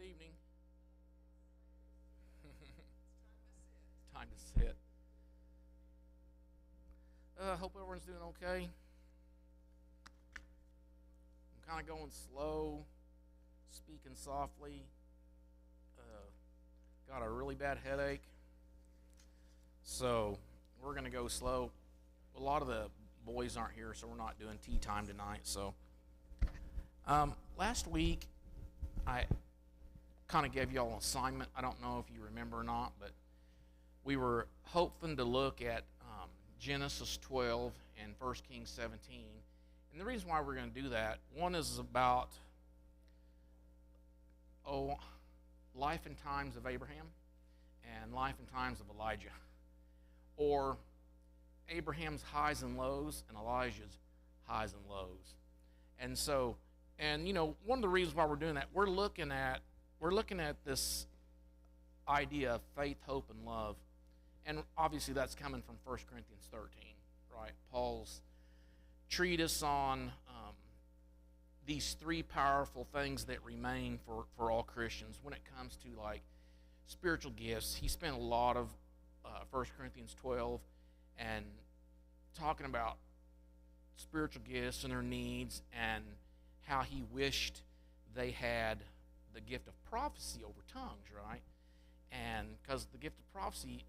evening. Time to sit. Hope everyone's doing okay. I'm kind of going slow, speaking softly. Got a really bad headache. So we're going to go slow. A lot of the boys aren't here, so we're not doing tea time tonight. So last week, I kind of gave y'all an assignment. I don't know if you remember or not, but we were hoping to look at Genesis 12 and 1 Kings 17. And the reason why we're going to do that, one is about life and times of Abraham and life and times of Elijah, or Abraham's highs and lows and Elijah's highs and lows. And so, one of the reasons why we're doing that, we're looking at this idea of faith, hope, and love. And obviously that's coming from 1 Corinthians 13, right? Paul's treatise on these three powerful things that remain for all Christians when it comes to like spiritual gifts. He spent a lot of 1 Corinthians 12 and talking about spiritual gifts and their needs and how he wished they had the gift of prophecy over tongues, right? And because the gift of prophecy,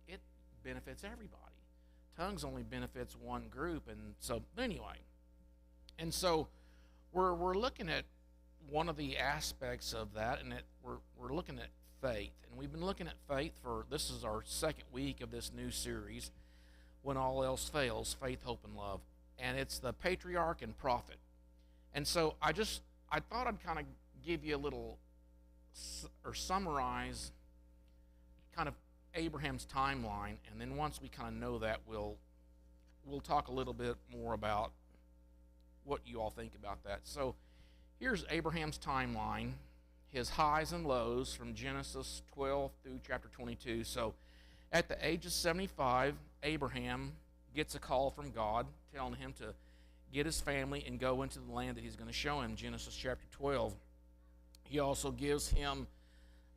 it benefits everybody. Tongues only benefits one group, and so anyway. And so we're looking at one of the aspects of that, and we're looking at faith. And we've been looking at faith this is our second week of this new series, When All Else Fails, Faith, Hope, and Love. And it's the patriarch and prophet. And so I thought I'd kind of give you a little, or summarize kind of Abraham's timeline, and then once we kind of know that, we'll talk a little bit more about what you all think about that. So here's Abraham's timeline, his highs and lows from Genesis 12 through chapter 22. So at the age of 75, Abraham gets a call from God telling him to get his family and go into the land that he's going to show him, Genesis chapter 12. He also gives him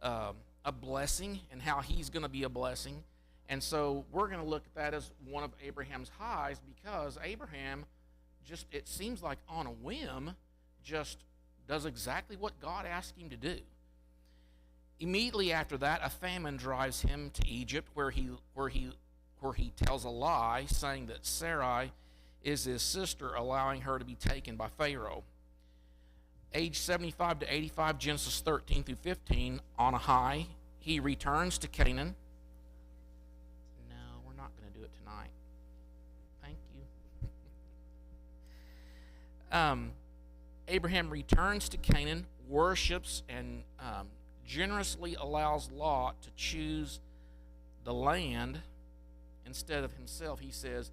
a blessing and how he's going to be a blessing. And so we're going to look at that as one of Abraham's highs, because Abraham it seems like on a whim, just does exactly what God asked him to do. Immediately after that, a famine drives him to Egypt, where he tells a lie, saying that Sarai is his sister, allowing her to be taken by Pharaoh. Age 75 to 85, Genesis 13 through 15, on a high, he returns to Canaan. No, we're not going to do it tonight. Thank you. Abraham returns to Canaan, worships, and generously allows Lot to choose the land instead of himself. He says,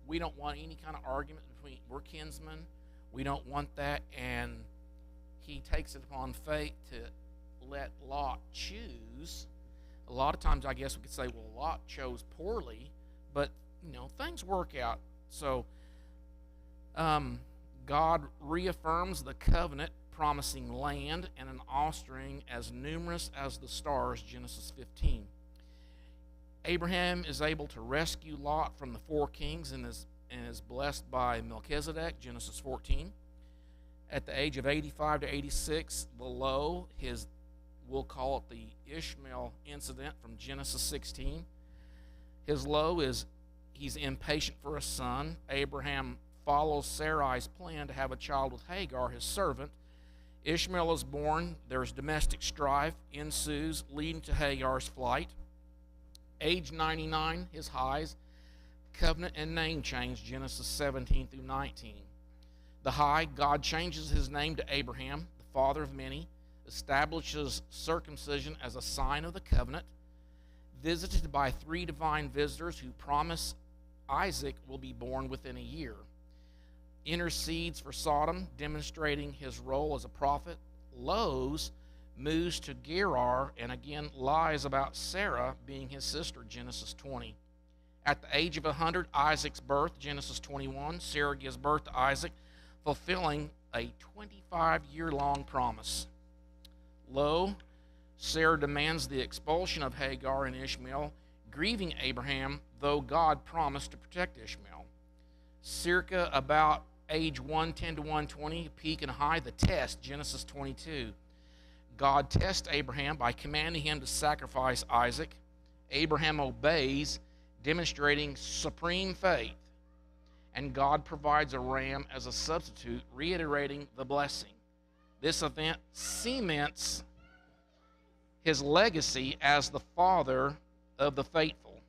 we don't want any kind of argument we're kinsmen. We don't want that, and he takes it upon fate to let Lot choose. A lot of times I guess we could say, well, Lot chose poorly, but, things work out. So God reaffirms the covenant, promising land and an offspring as numerous as the stars, Genesis 15. Abraham is able to rescue Lot from the four kings and is blessed by Melchizedek, Genesis 14. At the age of 85 to 86, below we'll call it the Ishmael incident from Genesis 16. His low is he's impatient for a son. Abraham follows Sarai's plan to have a child with Hagar, his servant. Ishmael is born. There's domestic strife ensues, leading to Hagar's flight. Age 99, his highs, covenant and name change, Genesis 17 through 19. The high, God changes his name to Abraham, the father of many, establishes circumcision as a sign of the covenant, visited by three divine visitors who promise Isaac will be born within a year, intercedes for Sodom, demonstrating his role as a prophet, lows, moves to Gerar, and again lies about Sarah being his sister, Genesis 20. At the age of 100, Isaac's birth, Genesis 21. Sarah gives birth to Isaac, fulfilling a 25-year-long promise. Lo, Sarah demands the expulsion of Hagar and Ishmael, grieving Abraham, though God promised to protect Ishmael. Circa about age 110 to 120, peak and high, the test, Genesis 22. God tests Abraham by commanding him to sacrifice Isaac. Abraham obeys, demonstrating supreme faith. And God provides a ram as a substitute, reiterating the blessing. This event cements his legacy as the father of the faithful.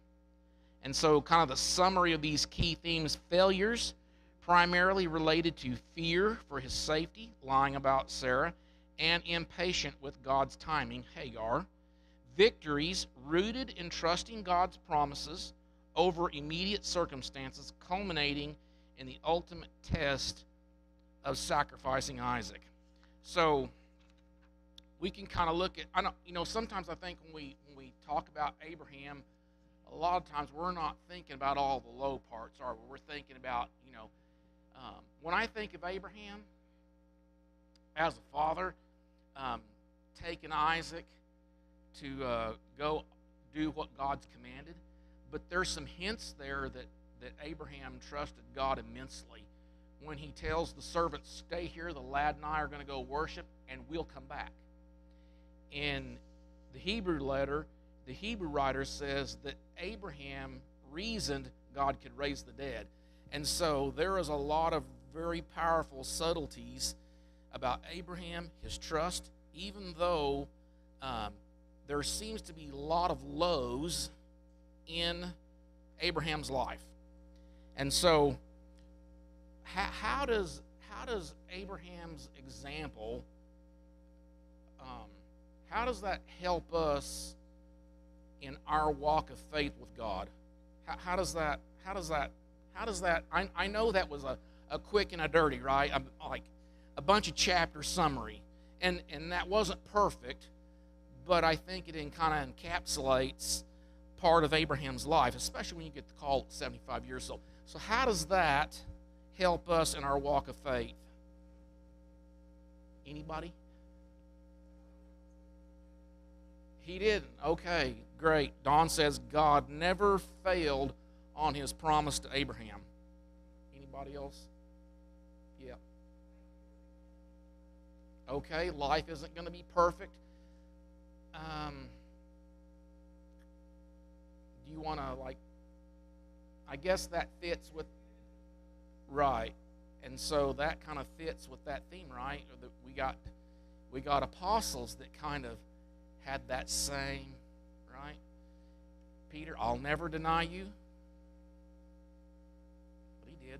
And so kind of the summary of these key themes: failures primarily related to fear for his safety, lying about Sarah, and impatient with God's timing, Hagar. Victories rooted in trusting God's promises over immediate circumstances, culminating in the ultimate test of sacrificing Isaac. So we can kind of look at, sometimes I think when we talk about Abraham, a lot of times we're not thinking about all the low parts, are we? We're thinking about, when I think of Abraham as a father, taking Isaac to go do what God's commanded, but there's some hints there that Abraham trusted God immensely when he tells the servants, stay here, the lad and I are going to go worship, and we'll come back. In the Hebrew letter, the Hebrew writer says that Abraham reasoned God could raise the dead. And so there is a lot of very powerful subtleties about Abraham, his trust, even though there seems to be a lot of lows in Abraham's life. And so how does Abraham's example, how does that help us in our walk of faith with God? How does that, I know that was a quick and a dirty, right? Like a bunch of chapter summary. And that wasn't perfect, but I think it kind of encapsulates part of Abraham's life, especially when you get the call at 75 years old. So how does that help us in our walk of faith? Anybody? He didn't. Okay, great. Don says God never failed on his promise to Abraham. Anybody else? Yeah. Okay, life isn't going to be perfect. Do you want to, I guess that fits with, right. And so that kind of fits with that theme, right? We got apostles that kind of had that same, right? Peter, I'll never deny you. But he did.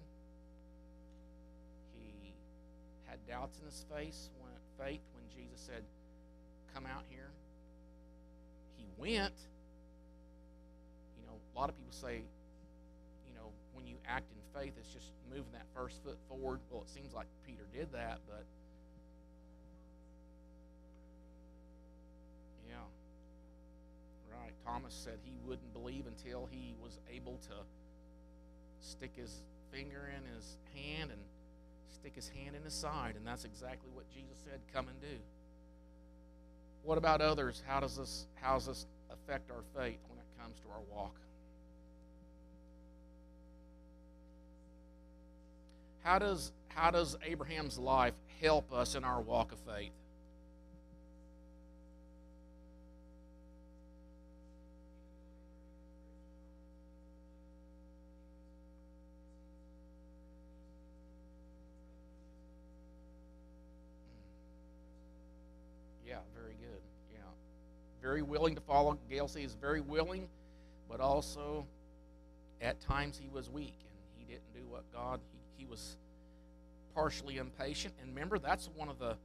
He had doubts in his faith when Jesus said, come out here. He went. A lot of people say, when you act in faith, it's just moving that first foot forward. Well, it seems like Peter did that, but yeah, right. Thomas said he wouldn't believe until he was able to stick his finger in his hand and stick his hand in his side, and that's exactly what Jesus said, come and do. What about others? How does this affect our faith when it comes to our walk? How does Abraham's life help us in our walk of faith? Yeah, very good. Yeah. Very willing to follow. Gail says he's very willing, but also at times he was weak and he didn't do what God, he was partially impatient. And remember, that's one of the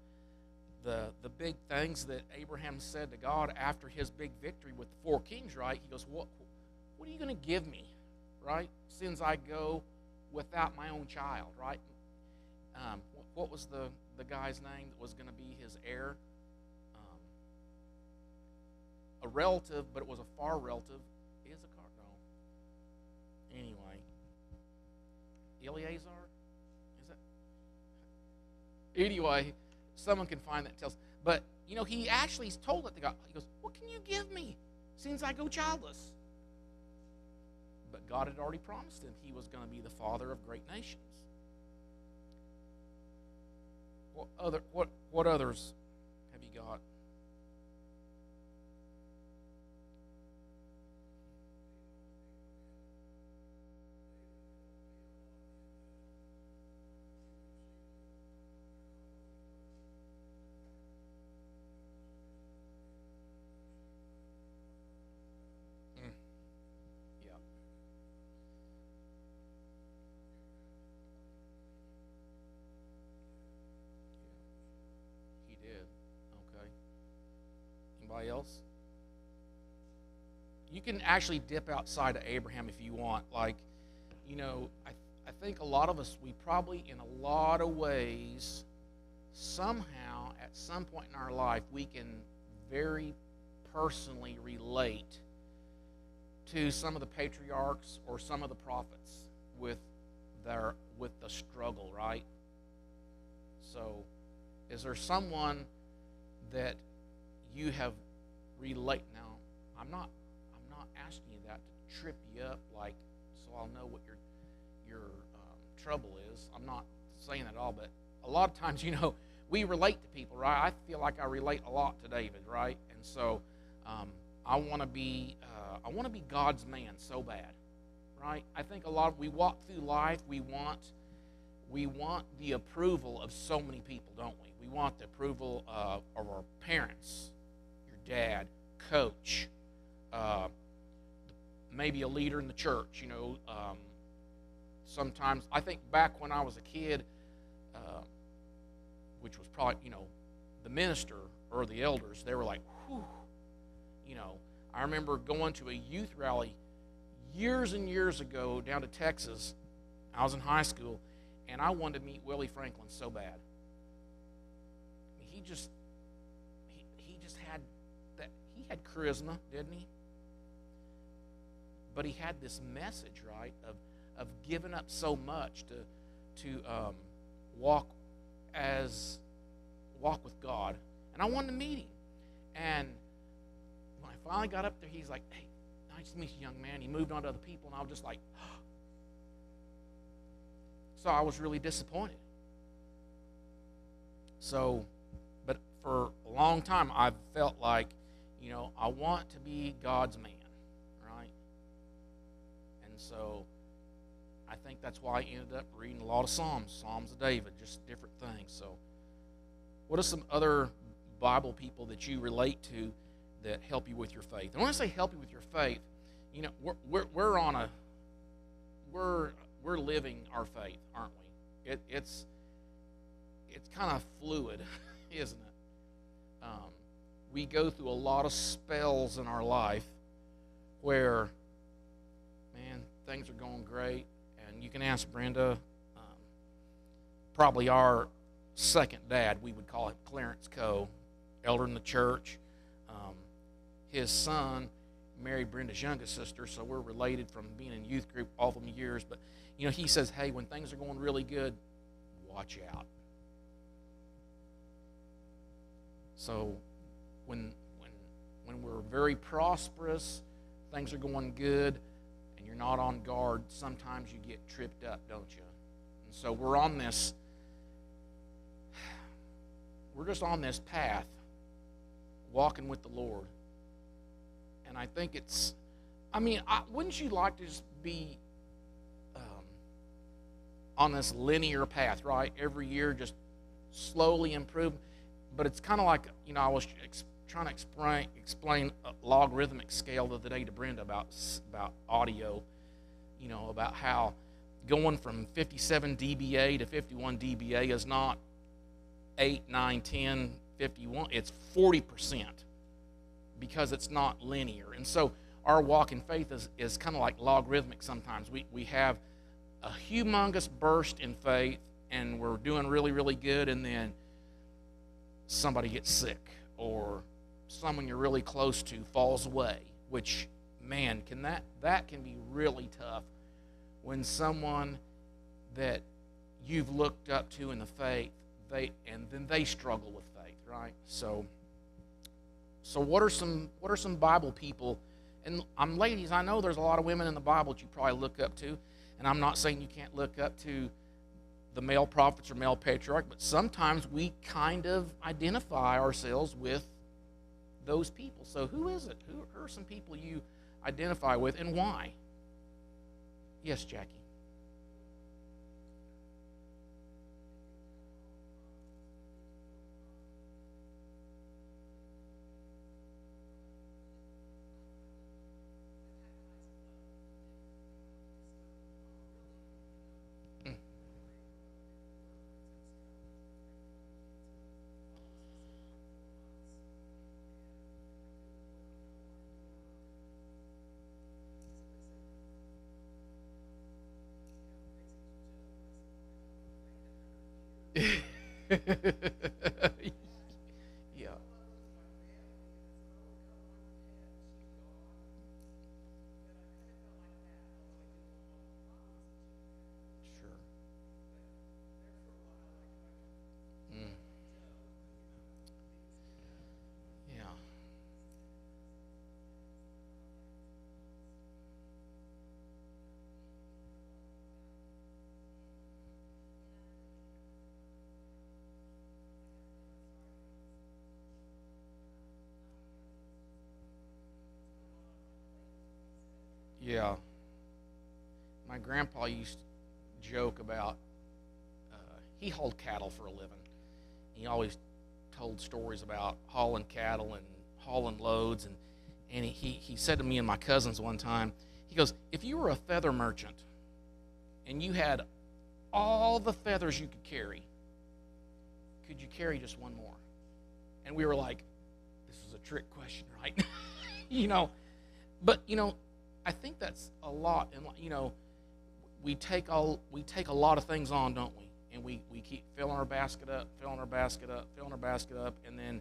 big things that Abraham said to God after his big victory with the 4 kings, right? He goes, what are you going to give me, right, since I go without my own child, right? What was the guy's name that was going to be his heir? A relative, but it was a far relative. Issachar? No. Anyway. Eleazar? Is that? Anyway, someone can find that and tells. But, he actually told it to God. He goes, what can you give me since I go childless? But God had already promised him he was going to be the father of great nations. What others have you got? Mm, yeah. He did. Okay. Anybody else? You can actually dip outside of Abraham if you want. Like, I think a lot of us, we probably, in a lot of ways, somehow, at some point in our life, we can very personally relate to some of the patriarchs or some of the prophets with the struggle, right? So, is there someone that you have relate? Now, I'm not asking you that to trip you up, like, so I'll know what your trouble is. I'm not saying that at all, but a lot of times, we relate to people, right? I feel like I relate a lot to David, right? And so I want to be God's man so bad, right? I think we walk through life, we want the approval of so many people, don't we? We want the approval of our parents, your dad, coach, maybe a leader in the church. Sometimes I think back when I was a kid, which was probably the minister or the elders, they were like, whew. I remember going to a youth rally years and years ago down to Texas. I was in high school, and I wanted to meet Willie Franklin so bad. He just had that. He had charisma, didn't he? But he had this message, right, of giving up so much to walk with God. And I wanted to meet him. And when I finally got up there, he's like, hey, nice to meet you, young man. He moved on to other people, and I was just like, oh. So I was really disappointed. So, but for a long time, I've felt like, I want to be God's man, right? And so I think that's why I ended up reading a lot of Psalms of David, just different things. So what are some other Bible people that you relate to that help you with your faith? And when I say help you with your faith, we're living our faith, aren't we? It's kind of fluid, isn't it? We go through a lot of spells in our life where, man, things are going great. And you can ask Brenda, probably our second dad, we would call it Clarence Coe, elder in the church. His son married Brenda's youngest sister, so we're related from being in youth group all of them years. But, he says, hey, when things are going really good, watch out. So when we're very prosperous, things are going good, and you're not on guard, sometimes you get tripped up, don't you? And so we're just on this path, walking with the Lord. And I think wouldn't you like to just be on this linear path, right? Every year just slowly improve. But it's kind of like, I was trying to explain a logarithmic scale the other day to Brenda about audio, about how going from 57 dBA to 51 dBA is not 8, 9, 10, 51. It's 40% because it's not linear. And so our walk in faith is kind of like logarithmic sometimes. We have a humongous burst in faith, and we're doing really, really good, and then somebody gets sick, or someone you're really close to falls away, which, man, that can be really tough when someone that you've looked up to in the faith, and then they struggle with faith, right? So So what are some Bible people? And ladies, I know there's a lot of women in the Bible that you probably look up to, and I'm not saying you can't look up to the male prophets or male patriarch, but sometimes we kind of identify ourselves with those people. So who is it? Who are some people you identify with, and why? Yes, Jackie. Mm. Yeah, sure. Mm. Yeah. Yeah. My grandpa used to joke about he hauled cattle for a living. He always told stories about hauling cattle and hauling loads, and he said to me and my cousins one time, he goes, if you were a feather merchant and you had all the feathers you could carry, could you carry just one more? And we were like, this is a trick question, right? you know, but I think that's a lot, and we take a lot of things on, don't we? And we keep filling our basket up, filling our basket up, filling our basket up, and then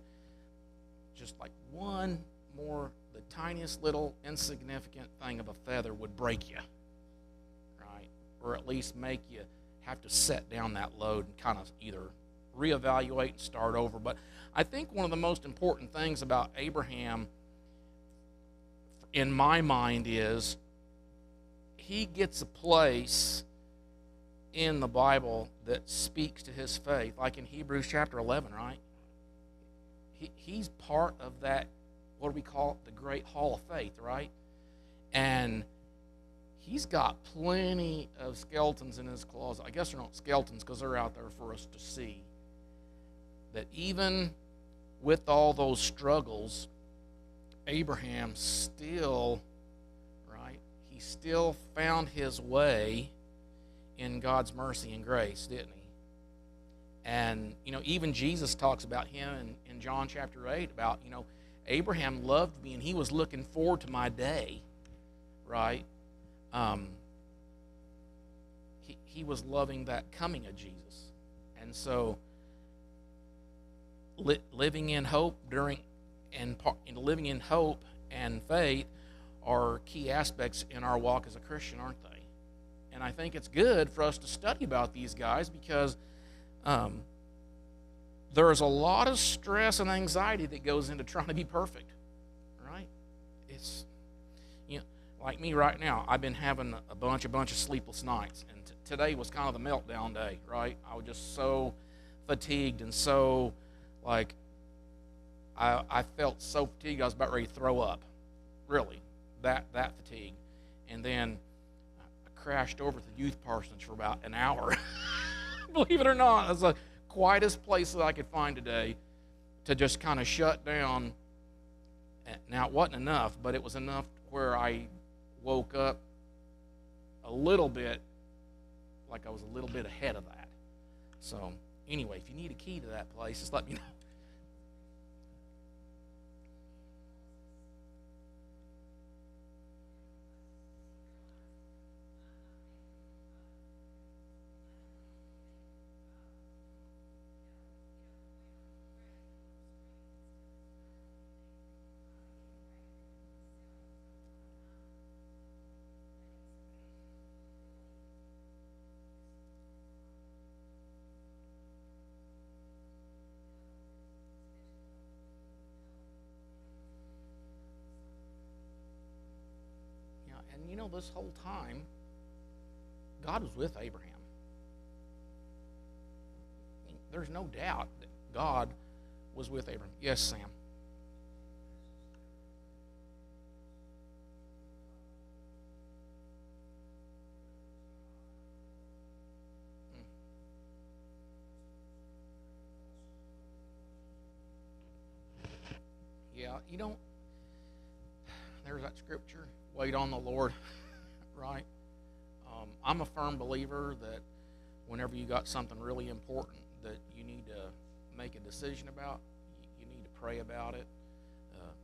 just like one more, the tiniest little insignificant thing of a feather would break you, right? Or at least make you have to set down that load and kind of either reevaluate and start over. But I think one of the most important things about Abraham, in my mind, is he gets a place in the Bible that speaks to his faith, like in Hebrews chapter 11, right? He's part of that, what do we call it, the great hall of faith, right? And he's got plenty of skeletons in his closet. I guess they're not skeletons because they're out there for us to see. That even with all those struggles, Abraham still, right, he still found his way in God's mercy and grace, didn't he? And, even Jesus talks about him in John chapter 8 about, Abraham loved me and he was looking forward to my day, right? He was loving that coming of Jesus. And so living in hope living in hope and faith are key aspects in our walk as a Christian, aren't they? And I think it's good for us to study about these guys because there's a lot of stress and anxiety that goes into trying to be perfect, right? It's, like me right now, I've been having a bunch of sleepless nights, and today was kind of the meltdown day, right? I was just so fatigued and so, like, I felt so fatigued I was about ready to throw up, really, that fatigue. And then crashed over at the youth parsonage for about an hour. Believe it or not, it was the quietest place that I could find today to just kind of shut down. Now, it wasn't enough, but it was enough where I woke up a little bit, like I was a little bit ahead of that. So, anyway, if you need a key to that place, just let me know. this whole time, God was with Abraham. There's no doubt that God was with Abraham. Yes, Sam. Yeah, there's that scripture, wait on the Lord, right? I'm a firm believer that whenever you got something really important that you need to make a decision about, you need to pray about it.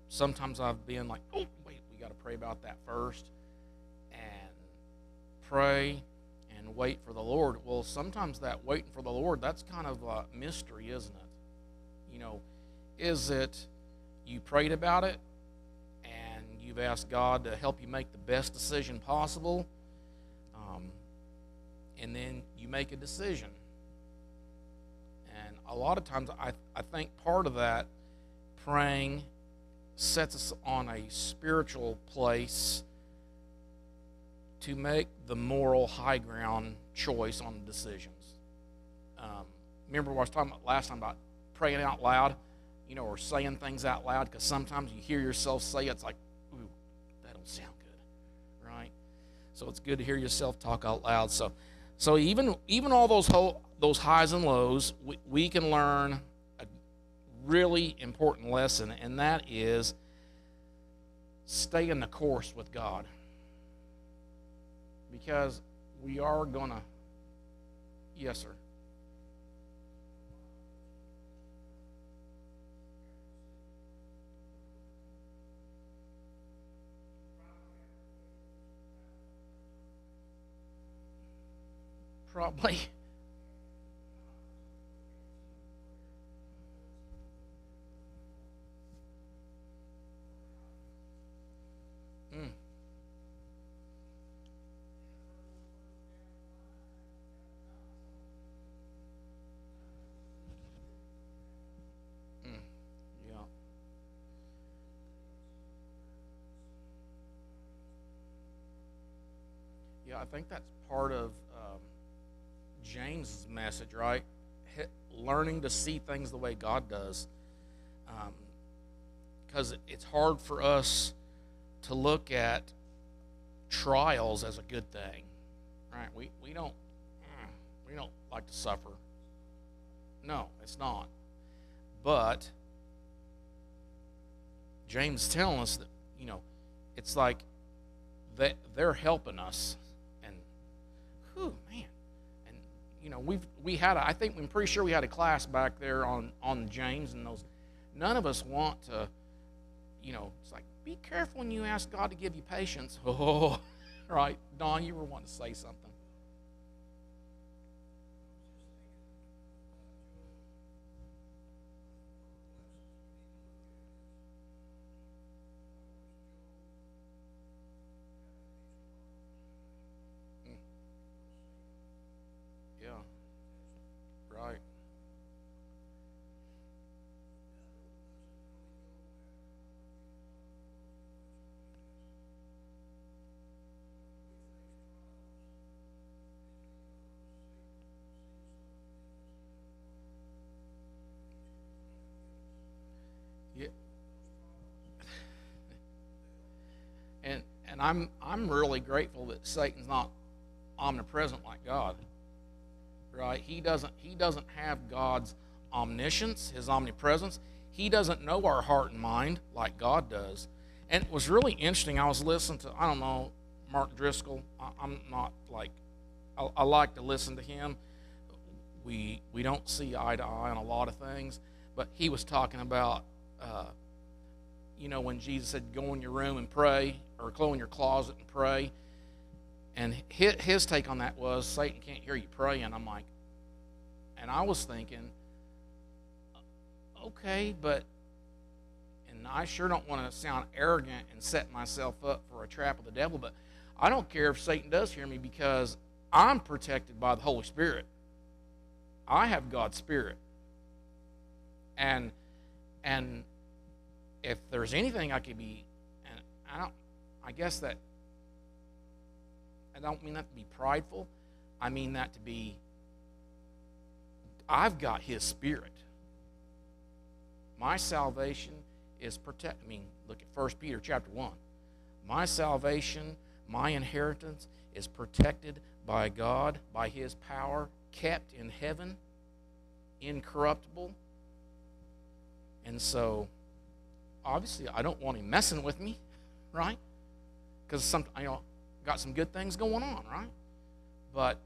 Sometimes I've been like, oh, wait, we got to pray about that first, and pray and wait for the Lord. Well, sometimes that waiting for the Lord, that's kind of a mystery, isn't it? Is it you prayed about it and you've asked God to help you make the best decision possible, and then you make a decision. And a lot of times I think part of that praying sets us on a spiritual place to make the moral high ground choice on the decisions. Remember what I was talking about last time about praying out loud, or saying things out loud, because sometimes you hear yourself say it's like, ooh, that don't sound good, right? So it's good to hear yourself talk out loud. So even all those highs and lows, we can learn a really important lesson, and that is stay in the course with God. Because we are going to, yes, sir. Probably. Mm. Mm. Yeah. Yeah, I think that's part of James' message, right? Learning to see things the way God does. Because it's hard for us to look at trials as a good thing, right? We don't like to suffer. No, it's not. But James is telling us that it's like that they're helping us, and whew, man. I'm pretty sure we had a class back there on James and those. None of us want to, it's like, be careful when you ask God to give you patience. Oh, right. Don, you were wanting to say something. Mm, yeah, right. Yeah, and I'm really grateful that Satan's not omnipresent like God. Right? He doesn't have God's omniscience, his omnipresence. He doesn't know our heart and mind like God does. And it was really interesting. I was listening to, I don't know, Mark Driscoll. I'm not like, I like to listen to him. We don't see eye to eye on a lot of things, but he was talking about, when Jesus said, go in your room and pray, or go in your closet and pray. And his take on that was, Satan can't hear you praying. I'm like, and I was thinking, okay, and I sure don't want to sound arrogant and set myself up for a trap of the devil, but I don't care if Satan does hear me, because I'm protected by the Holy Spirit. I have God's Spirit. And if there's anything I could be, and I guess that I don't mean that to be prideful. I mean that to be, I've got His Spirit. My salvation is protected. I mean, look at 1 Peter chapter 1. My salvation, my inheritance is protected by God, by His power, kept in heaven, incorruptible. And so, obviously, I don't want Him messing with me, right? Because got some good things going on, right? But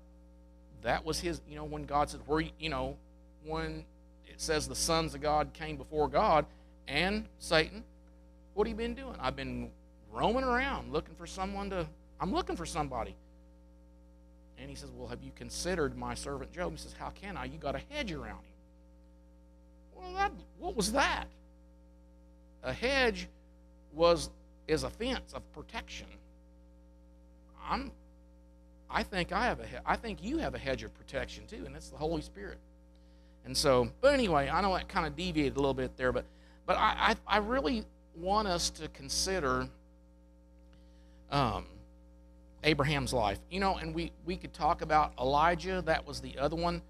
that was His, when God said, when it says the sons of God came before God and Satan, what have you been doing? I've been roaming around looking for I'm looking for somebody. And He says, well, have you considered my servant Job? He says, how can I? You got a hedge around him. Well, what was that? A hedge is a fence of protection. I think you have a hedge of protection too, and it's the Holy Spirit. And so, but anyway, I know that kind of deviated a little bit there, but I really want us to consider Abraham's life. And we could talk about Elijah. That was the other one.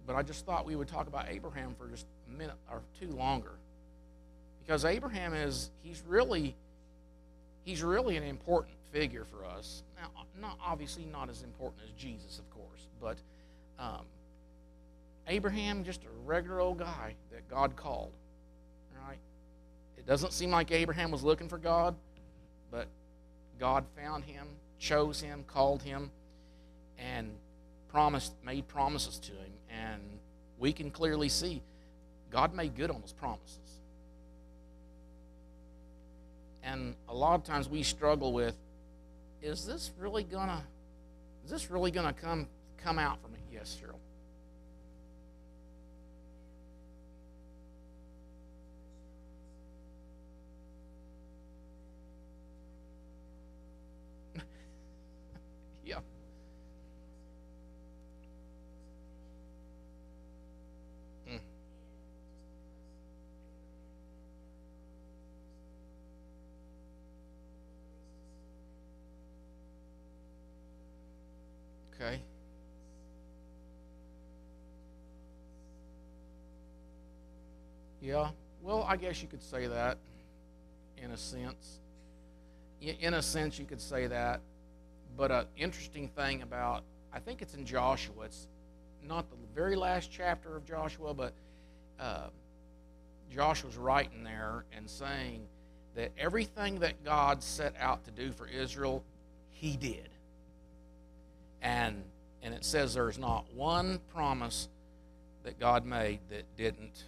But I just thought we would talk about Abraham for just a minute or two longer. Because Abraham he's really an important figure for us. Now, obviously not as important as Jesus, of course, but Abraham, just a regular old guy that God called. Right? It doesn't seem like Abraham was looking for God, but God found him, chose him, called him, and made promises to him. And we can clearly see God made good on those promises. And a lot of times we struggle with, is this really gonna come out for me? Yes, Cheryl. Yeah. Mm. Okay. Yeah. Well, I guess you could say that in a sense. In a sense, you could say that. But an interesting thing about, I think it's in Joshua. It's not the very last chapter of Joshua, but Joshua's writing there and saying that everything that God set out to do for Israel, He did. And it says there's not one promise that God made that didn't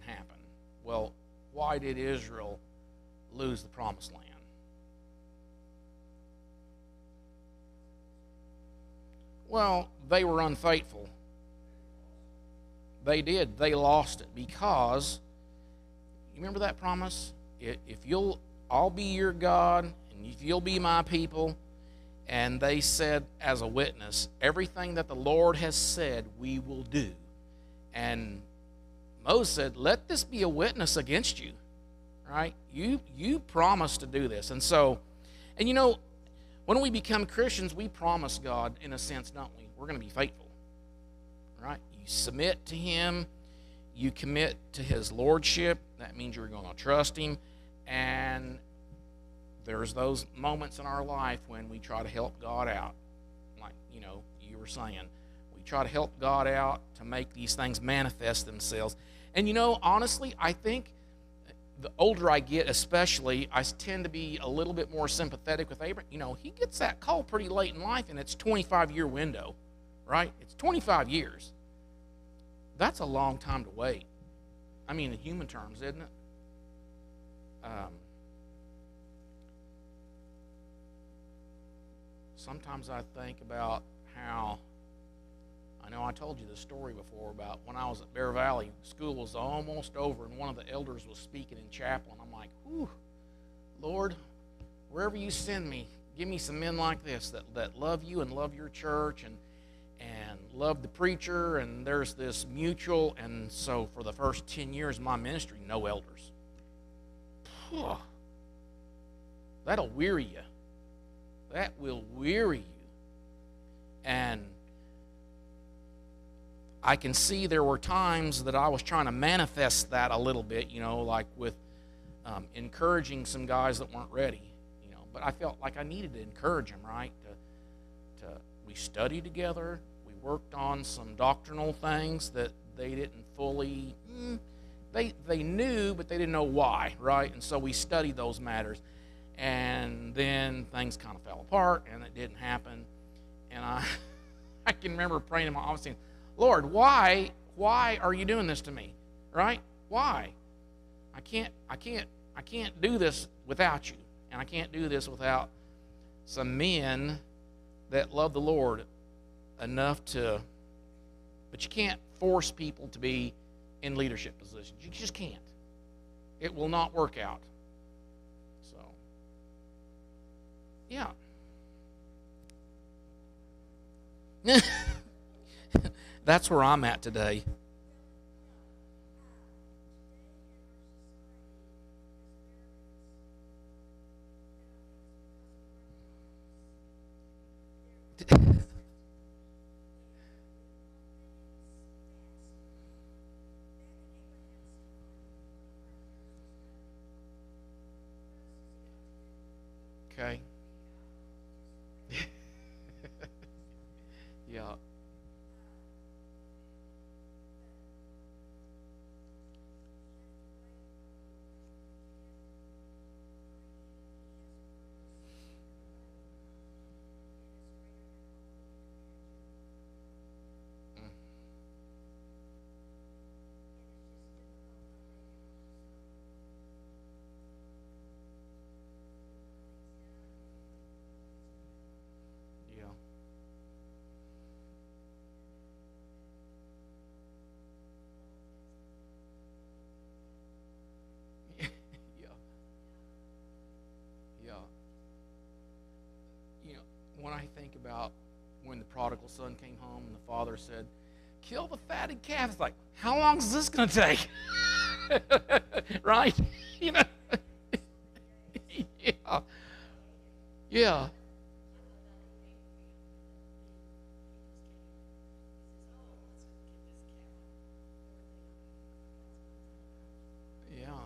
happen. Well, why did Israel lose the promised land? Well, they were unfaithful. They did. They lost it because, you remember that promise? I'll be your God, and if you'll be my people. And they said as a witness, everything that the Lord has said we will do. And Moses said, let this be a witness against you. Right? You promised to do this. And so, when we become Christians, we promise God, in a sense, don't we? We're going to be faithful. Right? You submit to Him. You commit to His lordship. That means you're going to trust Him. And there's those moments in our life when we try to help God out. Like, you were saying. We try to help God out to make these things manifest themselves. And, honestly, I think the older I get, especially, I tend to be a little bit more sympathetic with Abraham. He gets that call pretty late in life, and it's a 25-year window, right? It's 25 years. That's a long time to wait. I mean, in human terms, isn't it? Sometimes I think about how, I know I told you this story before about when I was at Bear Valley, school was almost over, and one of the elders was speaking in chapel, and I'm like, whew, Lord, wherever you send me, give me some men like this that love you and love your church and love the preacher, and there's this mutual. And so for the first 10 years of my ministry, no elders. That'll weary you. That will weary you. And I can see there were times that I was trying to manifest that a little bit, like with encouraging some guys that weren't ready, But I felt like I needed to encourage them, right? We studied together. We worked on some doctrinal things that they didn't fully, they knew, but they didn't know why, right? And so we studied those matters. And then things kind of fell apart, and it didn't happen. And I can remember praying in my office saying, Lord, why are you doing this to me? Right? Why? I can't do this without you. And I can't do this without some men that love the Lord enough to, but you can't force people to be in leadership positions. You just can't. It will not work out. So, yeah. That's where I'm at today. Okay. Yeah. Yeah. Yeah. Yeah. When I think about when the prodigal son came home and the father said, kill the fatted calf, it's like, how long is this going to take? Right? You know? Yeah. Yeah. Yeah.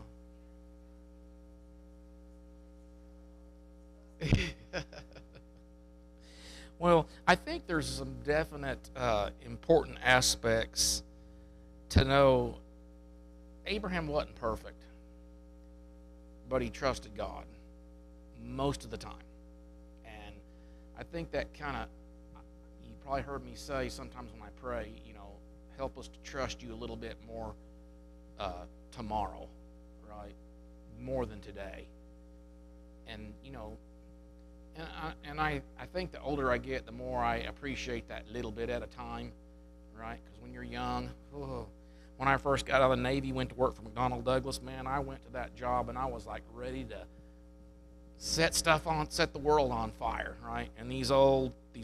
Well, I think there's some definite important aspects to know. Abraham wasn't perfect, but he trusted God most of the time. And I think that kind of, you probably heard me say sometimes when I pray, help us to trust you a little bit more tomorrow, right? More than today. And, I think the older I get, the more I appreciate that little bit at a time, right? Because when you're young, when I first got out of the Navy, went to work for McDonnell Douglas, man, I went to that job and I was like ready to set the world on fire, right? And these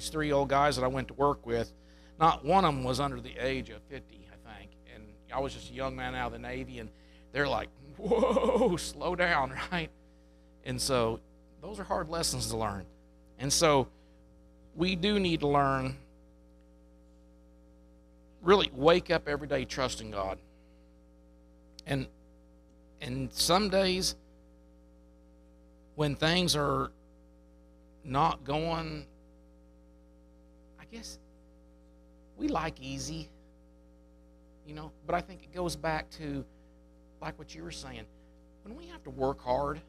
three old guys that I went to work with, not one of them was under the age of 50, I think. And I was just a young man out of the Navy, and they're like, whoa, slow down, right? And so those are hard lessons to learn. And so we do need to learn, really wake up every day trusting God. And some days when things are not going, I guess we like easy, but I think it goes back to like what you were saying. When we have to work hard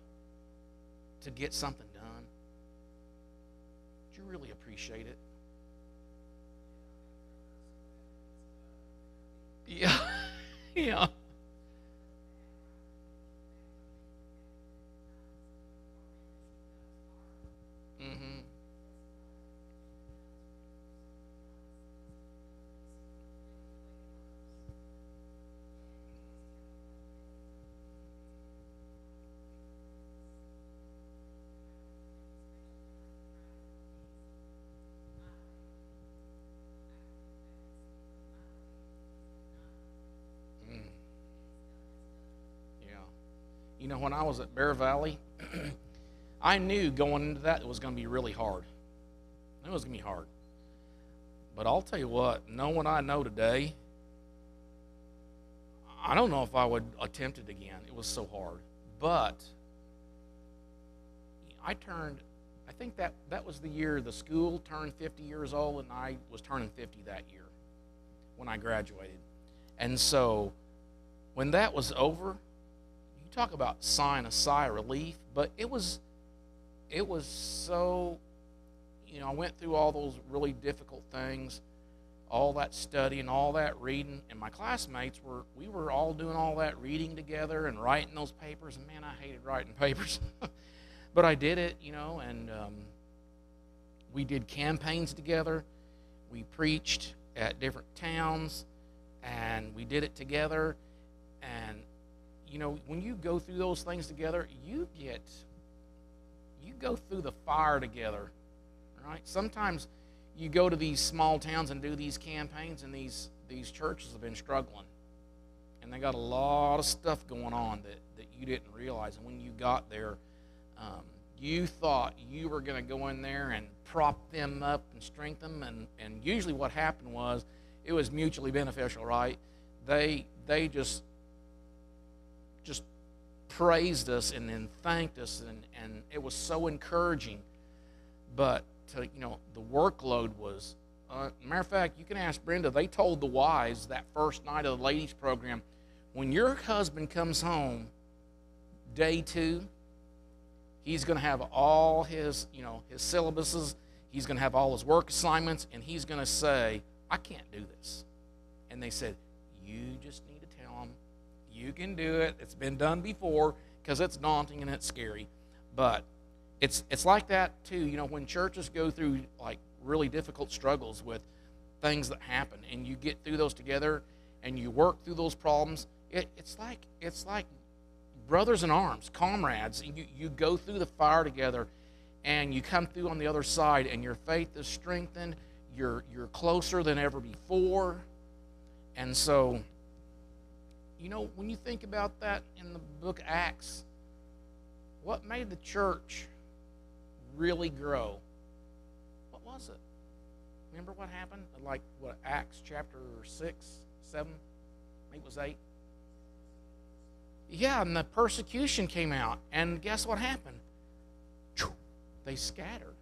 to get something done, do you really appreciate it? Yeah. Yeah. Mm-hmm. Mm. Yeah. When I was at Bear Valley, I knew going into that it was going to be really hard. It was going to be hard. But I'll tell you what, knowing what I know today, I don't know if I would attempt it again. It was so hard. But I think that was the year the school turned 50 years old, and I was turning 50 that year when I graduated. And so when that was over, you talk about sighing a sigh of relief, but it was so, I went through all those really difficult things, all that studying, all that reading, and my classmates we were all doing all that reading together and writing those papers, and man, I hated writing papers. But I did it, and we did campaigns together. We preached at different towns, and we did it together. And, when you go through those things together, you go through the fire together, right? Sometimes you go to these small towns and do these campaigns, and these churches have been struggling. And they got a lot of stuff going on that you didn't realize. And when you got there, you thought you were going to go in there and prop them up and strengthen them, and usually what happened was it was mutually beneficial, right? They just praised us and then thanked us, and it was so encouraging. But the workload was, matter of fact, you can ask Brenda, they told the wives that first night of the ladies program, when your husband comes home day 2, he's going to have all his syllabuses. He's going to have all his work assignments, and he's going to say, I can't do this. And they said, you just need to tell him, you can do it. It's been done before, because it's daunting and it's scary. But it's like that, too. When churches go through, like, really difficult struggles with things that happen, and you get through those together, and you work through those problems, it's like brothers in arms, comrades. You go through the fire together, and you come through on the other side, and your faith is strengthened. You're closer than ever before. And so, when you think about that in the book of Acts, what made the church really grow? What was it? Remember what happened? Like, Acts chapter 6, 7, maybe it was 8? Yeah, and the persecution came out, and guess what happened? They scattered.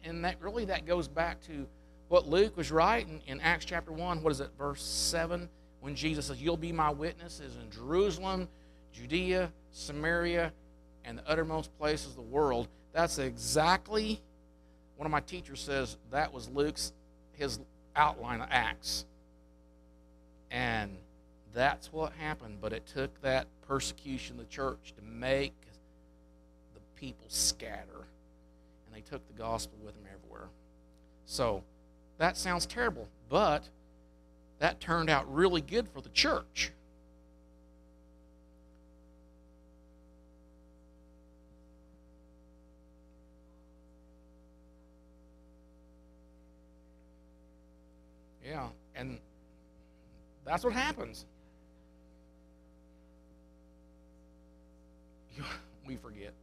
And that goes back to what Luke was writing in Acts chapter 1, verse 7, when Jesus says, you'll be my witnesses in Jerusalem, Judea, Samaria, and the uttermost places of the world. That's exactly, one of my teachers says, that was his outline of Acts. And that's what happened, but it took that persecution of the church to make the people scatter. And they took the gospel with them everywhere. So that sounds terrible, but that turned out really good for the church. Yeah, and that's what happens. We forget.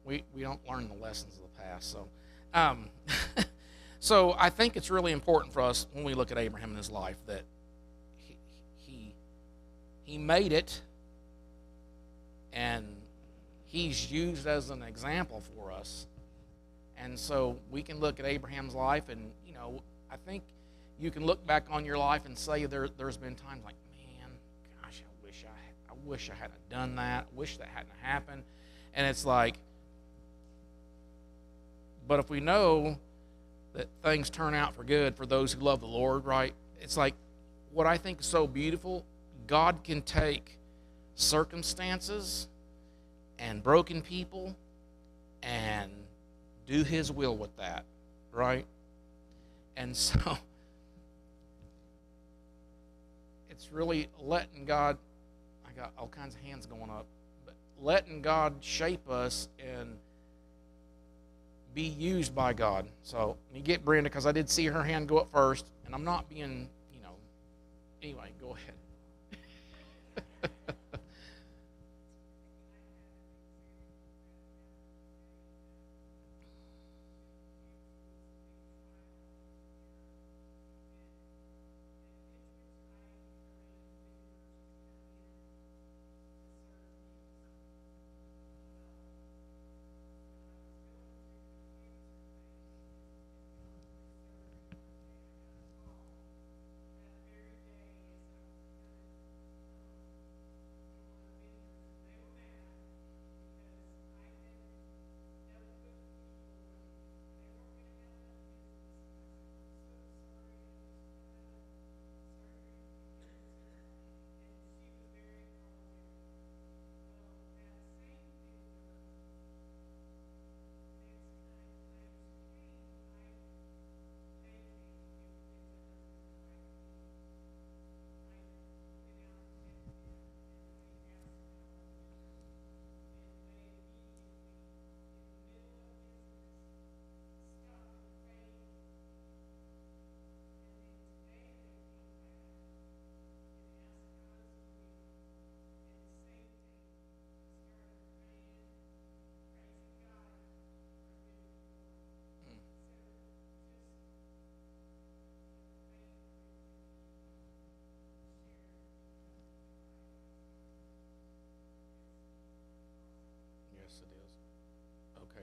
We don't learn the lessons of the past. So, so I think it's really important for us when we look at Abraham and his life that he made it, and he's used as an example for us. And so we can look at Abraham's life, and I think you can look back on your life and say there's been times like, man, gosh, I wish I hadn't done that. I wish that hadn't happened. And it's like, but if we know that things turn out for good for those who love the Lord, right? It's like what I think is so beautiful, God can take circumstances and broken people and do his will with that, right? And so it's really letting God, I got all kinds of hands going up, but letting God shape us and be used by God. So let me get Brenda, because I did see her hand go up first, and I'm not being, anyway, go ahead.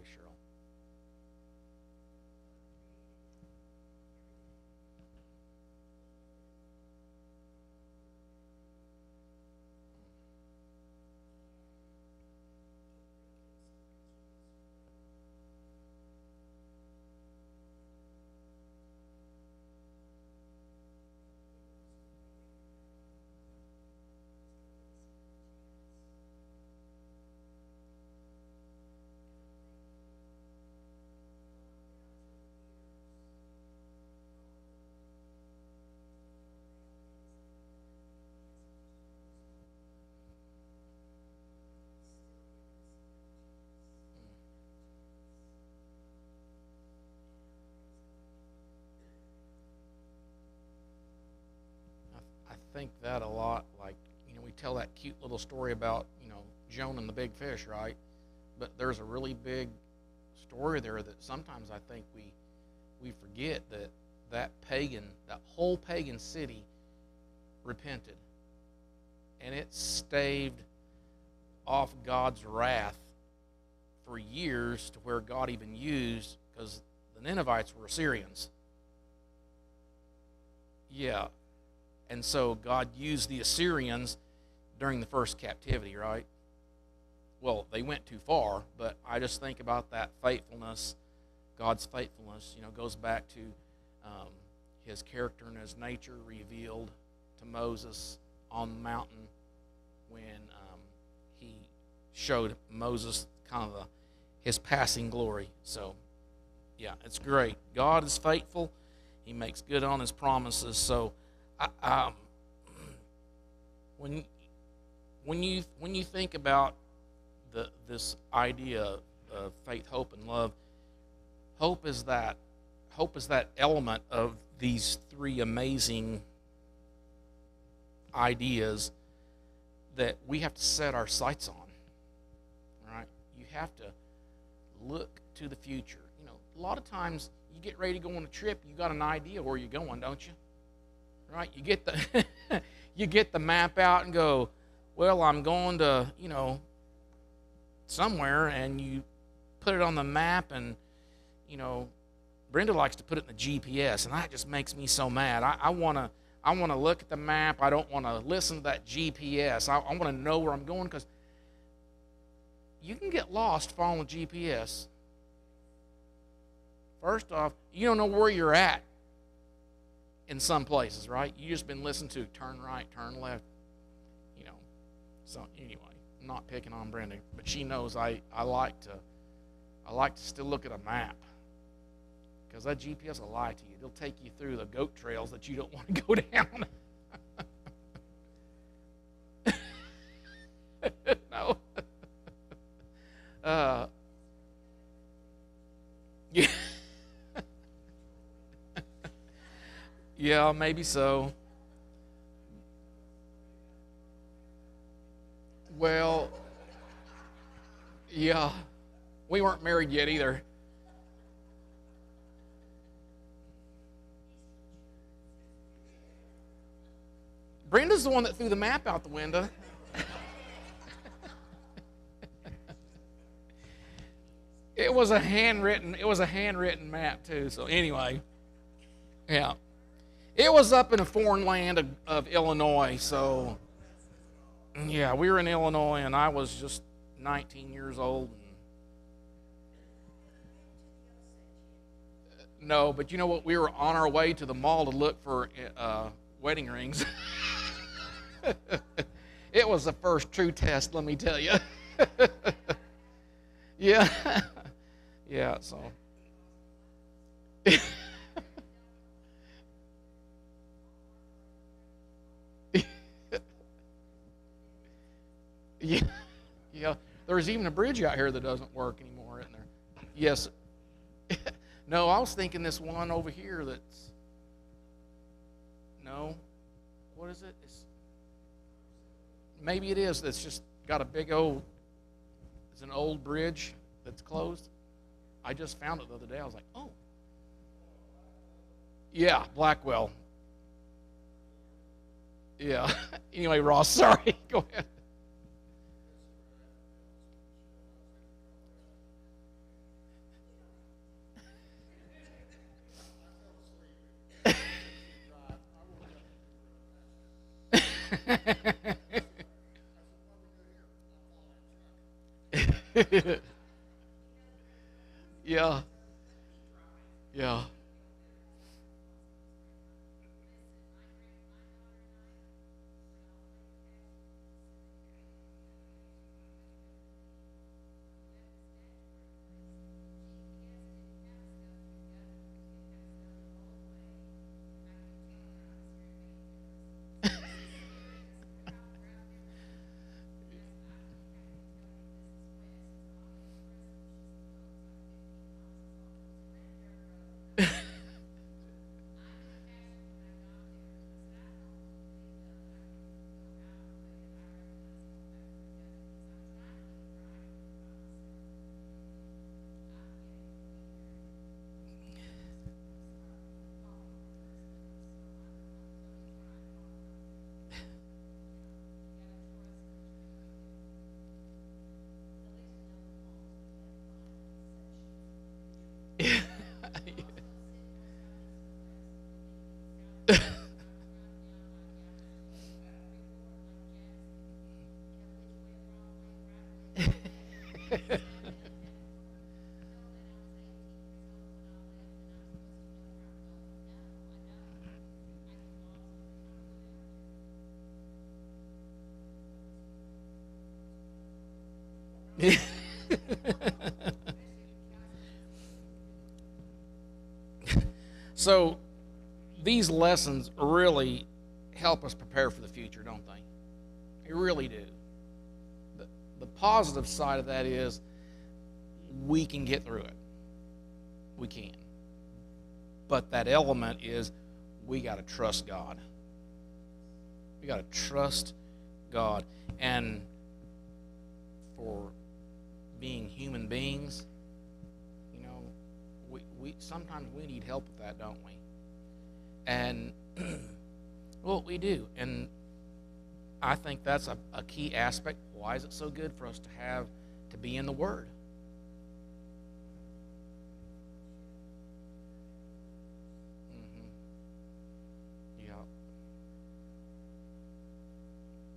Cheryl. I think that a lot. Like, we tell that cute little story about, Jonah and the big fish, right? But there's a really big story there that sometimes I think we forget that whole pagan city repented. And it staved off God's wrath for years, to where God even used, because the Ninevites were Assyrians. Yeah. And so God used the Assyrians during the first captivity, right? Well, they went too far, but I just think about that faithfulness. God's faithfulness, goes back to his character and his nature revealed to Moses on the mountain when he showed Moses kind of his passing glory. So, yeah, it's great. God is faithful. He makes good on his promises. So, when you think about this idea of faith, hope, and love, hope is that element of these three amazing ideas that we have to set our sights on. Right? You have to look to the future. A lot of times you get ready to go on a trip, you got an idea where you're going, don't you? Right? You get the you get the map out and go, well, I'm going to, somewhere, and you put it on the map, and Brenda likes to put it in the GPS, and that just makes me so mad. I want to look at the map. I don't want to listen to that GPS. I want to know where I'm going, because you can get lost following the GPS. First off, you don't know where you're at in some places, right? You just been listening to turn right, turn left, So anyway, I'm not picking on Brenda, but she knows I like to still look at a map, because that GPS will lie to you. It'll take you through the goat trails that you don't want to go down. No. Yeah. Yeah, maybe so. Well, yeah. We weren't married yet either. Brenda's the one that threw the map out the window. It was a handwritten map too. So anyway, yeah. It was up in a foreign land of Illinois, so yeah, we were in Illinois, and I was just 19 years old. No, but you know what? We were on our way to the mall to look for wedding rings. It was the first true test, let me tell you. Yeah. Yeah, so. Yeah, yeah. There's even a bridge out here that doesn't work anymore, isn't there? Yes. No, I was thinking this one over here that's... No. What is it? Maybe it is. That's just got a big old... It's an old bridge that's closed. I just found it the other day. I was like, oh. Yeah, Blackwell. Yeah. Anyway, Ross, sorry. Go ahead. Yeah. Yeah. So these lessons really help us prepare for the future, don't they? They really do. The, the positive side of that is we can get through it. We can. But that element is we got to trust God. We got to trust God. And for being human beings, you know, we sometimes we need help with that, don't we? And well, we do. And I think that's a key aspect. Why is it so good for us to be in the Word? Yeah.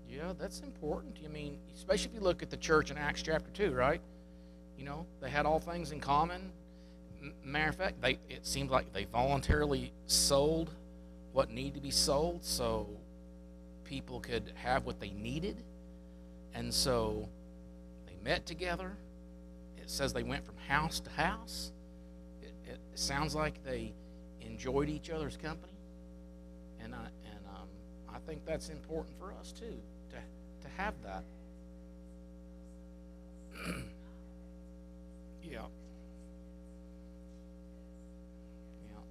Yeah, that's important. I mean, especially if you look at the church in Acts chapter 2, right? You know, they had all things in common. Matter of fact, it seemed like they voluntarily sold what needed to be sold so people could have what they needed. And so they met together. It says they went from house to house. It sounds like they enjoyed each other's company. And I think that's important for us too, to have that. Yeah. Yeah.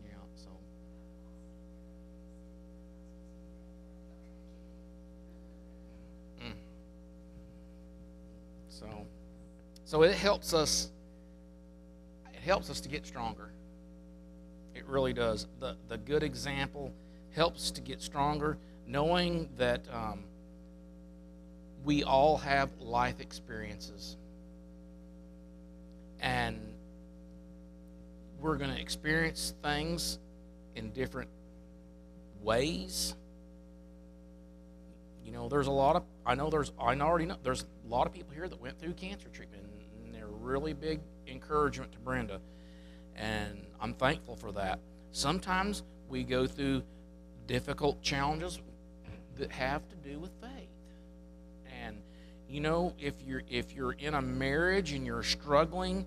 Yeah. Mm. So, so it helps us. It helps us to get stronger. It really does. The good example helps to get stronger, knowing that we all have life experiences, and we're going to experience things in different ways. You know, there's a lot of I already know there's a lot of people here that went through cancer treatment, and they're really big encouragement to Brenda, and I'm thankful for that. Sometimes we go through difficult challenges that have to do with faith. And you know, if you're in a marriage and you're struggling,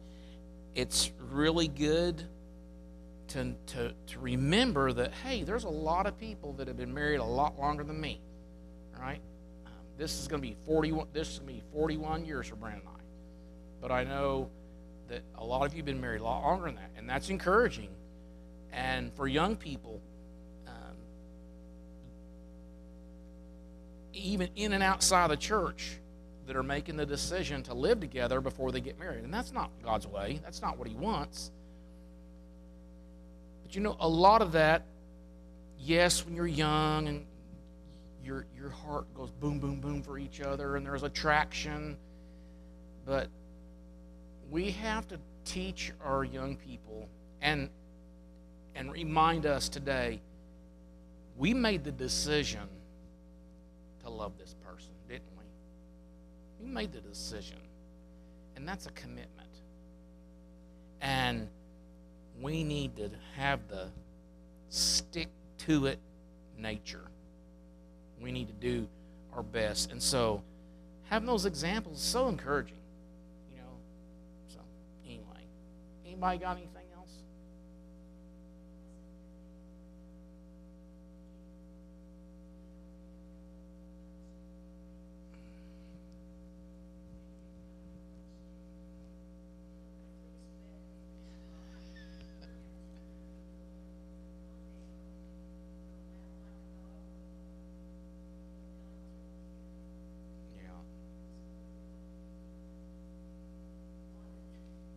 it's really good to remember that, hey, there's a lot of people that have been married a lot longer than me. All right, this is going to be 41. This is going to be 41 years for Brandon and I. But I know that a lot of you have been married a lot longer than that, and that's encouraging. And for young people, even in and outside of the church, that are making the decision to live together before they get married. And that's not God's way. That's not what He wants. But you know, a lot of that, yes, when you're young and your heart goes boom, boom, boom for each other, and there's attraction. But we have to teach our young people and remind us today, we made the decision to love this person, didn't we? We made the decision. And that's a commitment. And we need to have the stick-to-it nature. We need to do our best. And so having those examples is so encouraging. So anyway, anybody got anything else?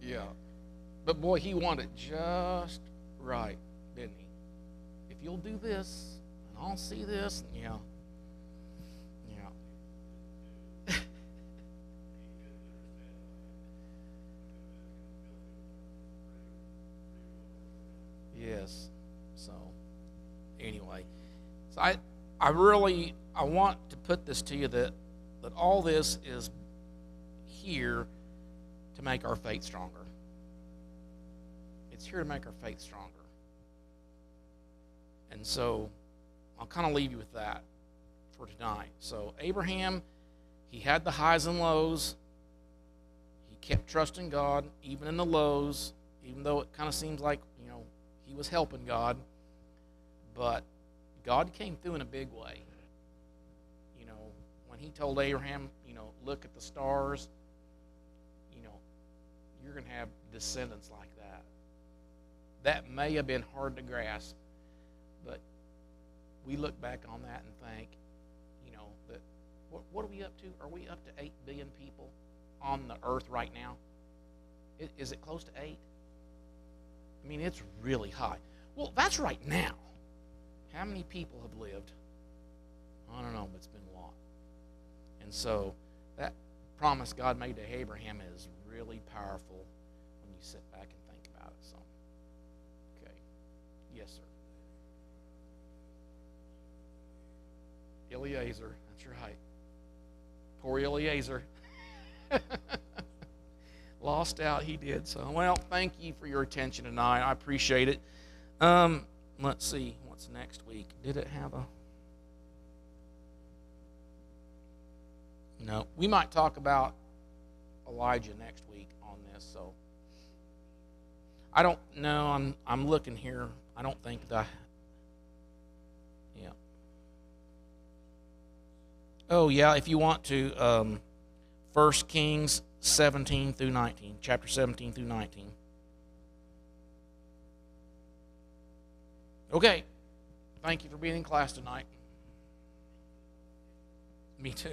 Yeah. But boy, he wanted just right, didn't he? If you'll do this, and I'll see this, and yeah. Yes. So anyway. So I want to put this to you that all this is here to make our faith stronger. It's here to make our faith stronger. And so I'll kind of leave you with that for tonight. So Abraham, he had the highs and lows. He kept trusting God, even in the lows, even though it kind of seems like, he was helping God. But God came through in a big way. When he told Abraham, look at the stars, you're going to have descendants like that. That may have been hard to grasp, but we look back on that and think, that what are we up to? Are we up to 8 billion people on the earth right now? Is it close to 8? I mean, it's really high. Well, that's right now. How many people have lived? I don't know, but it's been a lot. And so that promise God made to Abraham is really powerful when you sit back and think about it. So, okay. Yes, sir. Eliezer. That's right. Poor Eliezer. Lost out, he did. So, well, thank you for your attention tonight. I appreciate it. Let's see. What's next week? Did it have a... No. We might talk about Elijah next week on this. So, I don't know. I'm looking here. I don't think that... Yeah. Oh, yeah, if you want to, 1 Kings 17 through 19, chapter 17 through 19. Okay. Thank you for being in class tonight. Me too.